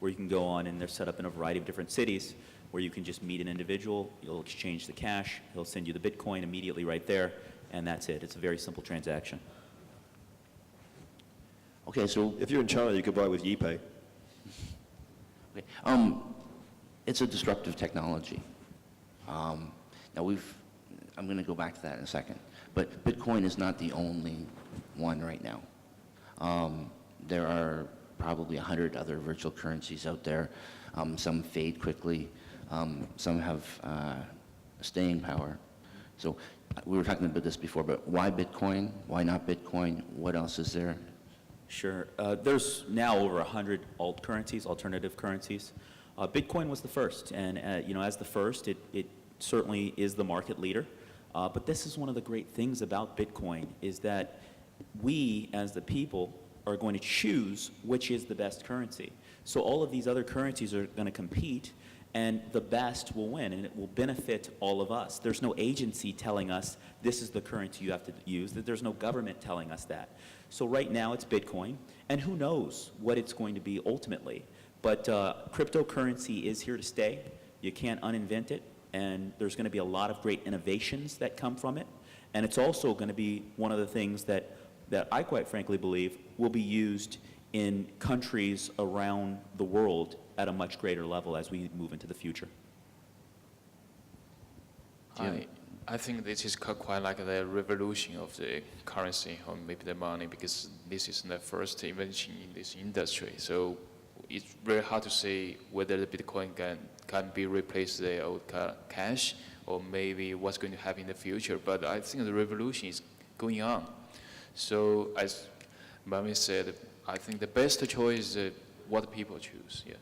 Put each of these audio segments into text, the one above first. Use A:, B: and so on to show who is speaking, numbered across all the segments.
A: where you can go on and they're set up in a variety of different cities where you can just meet an individual, you'll exchange the cash, he'll send you the Bitcoin immediately right there, and that's it. It's a very simple transaction.
B: Okay, so
C: if you're in China, you could buy with YeePay.
B: okay. It's a disruptive technology. Now I'm going to go back to that in a second, but Bitcoin is not the only one right now. There are probably 100 other virtual currencies out there. Some fade quickly. Some have staying power. So we were talking about this before, but why Bitcoin? Why not Bitcoin? What else is there?
A: Sure. There's now over 100 alt currencies, alternative currencies. Bitcoin was the first, and as the first, it certainly is the market leader. But this is one of the great things about Bitcoin is that we, as the people, are going to choose which is the best currency. So all of these other currencies are going to compete, and the best will win, and it will benefit all of us. There's no agency telling us this is the currency you have to use. There's no government telling us that. So right now it's Bitcoin, and who knows what it's going to be ultimately. But cryptocurrency is here to stay. You can't uninvent it, and there's going to be a lot of great innovations that come from it. And it's also going to be one of the things that I quite frankly believe will be used in countries around the world at a much greater level as we move into the future.
D: I think this is quite like the revolution of the currency or maybe the money, because this is the first invention in this industry. So it's very hard to say whether the Bitcoin can be replaced the old cash, or maybe what's going to happen in the future. But I think the revolution is going on. So as Mami said, I think the best choice is what people choose. Yeah.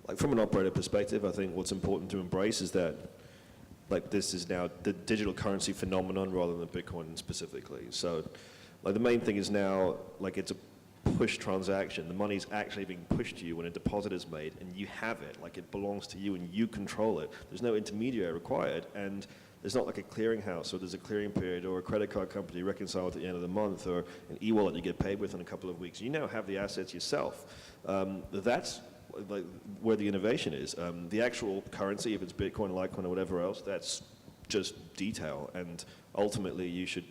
C: Like from an operator perspective, I think what's important to embrace is that like this is now the digital currency phenomenon rather than Bitcoin specifically. So like the main thing is now like it's a push transaction. The money's actually being pushed to you when a deposit is made, and you have it, like it belongs to you and you control it. There's no intermediary required, and there's not like a clearinghouse, or there's a clearing period, or a credit card company you reconcile at the end of the month, or an e-wallet you get paid with in a couple of weeks. You now have the assets yourself. That's like where the innovation is. The actual currency, if it's Bitcoin, Litecoin, or whatever else, that's just detail. And ultimately, you should,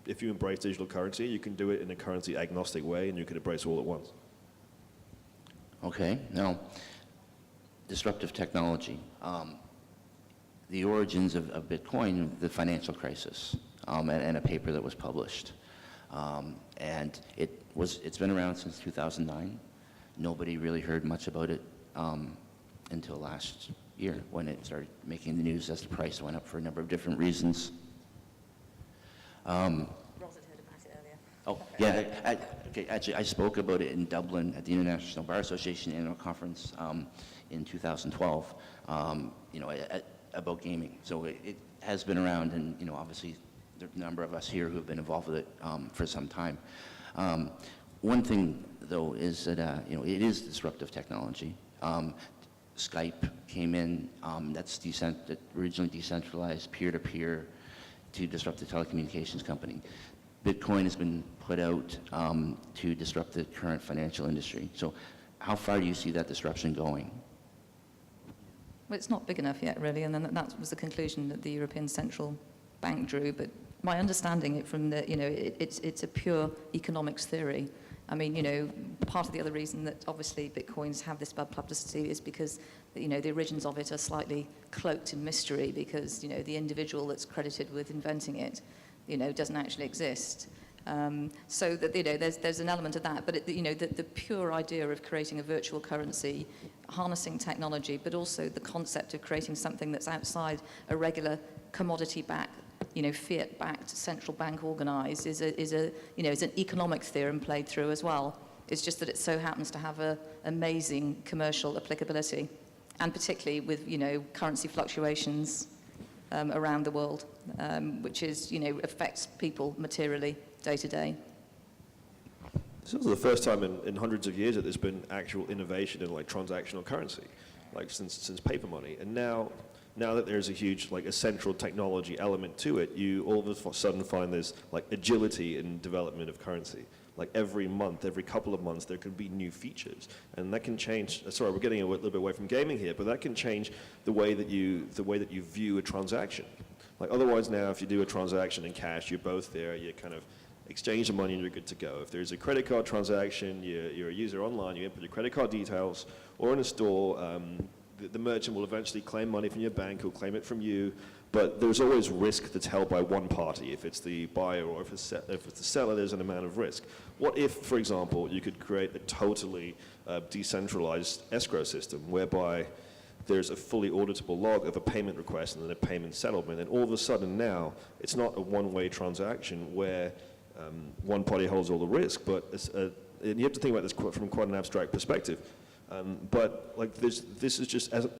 C: if you embrace digital currency, you can do it in a currency agnostic way, and you can embrace all at once.
B: Okay, now, disruptive technology. The origins of Bitcoin, the financial crisis, and a paper that was published. And it's been around since 2009. Nobody really heard much about it until last year when it started making the news as the price went up for a number of different reasons.
E: Ross had heard about it earlier.
B: Oh, yeah, okay, actually I spoke about it in Dublin at the International Bar Association annual conference in 2012, about gaming. So it has been around, and obviously there are a number of us here who have been involved with it for some time. One thing, though, is that it is disruptive technology. Skype came in. That's originally decentralized, peer-to-peer, to disrupt the telecommunications company. Bitcoin has been put out to disrupt the current financial industry. So, how far do you see that disruption going?
E: Well, it's not big enough yet, really, and then that was the conclusion that the European Central Bank drew. But my understanding from it's a pure economics theory. I mean, part of the other reason that obviously Bitcoins have this bad publicity is because, the origins of it are slightly cloaked in mystery because, the individual that's credited with inventing it, doesn't actually exist. So that, there's an element of that, but the pure idea of creating a virtual currency, harnessing technology, but also the concept of creating something that's outside a regular commodity-backed, fiat-backed central bank organized is an economic theorem played through as well. It's just that it so happens to have an amazing commercial applicability, and particularly with currency fluctuations around the world, which is affects people materially day to day.
C: This is the first time in hundreds of years that there's been actual innovation in like transactional currency, like since paper money, and now that there's a huge, like a central technology element to it, you all of a sudden find there's like agility in development of currency. like every month, every couple of months, there could be new features, and that can change. Sorry, we're getting a little bit away from gaming here, but that can change the way that you view a transaction. Like otherwise now, if you do a transaction in cash, you're both there, you kind of exchange the money and you're good to go. If there's a credit card transaction, you're a user online, you input your credit card details, or in a store, the merchant will eventually claim money from your bank, he'll claim it from you, but there's always risk that's held by one party. If it's the buyer or if it's the seller, there's an amount of risk. What if, for example, you could create a totally decentralized escrow system whereby there's a fully auditable log of a payment request and then a payment settlement, and all of a sudden now, it's not a one-way transaction where one party holds all the risk, but and you have to think about this from quite an abstract perspective. But like this is just as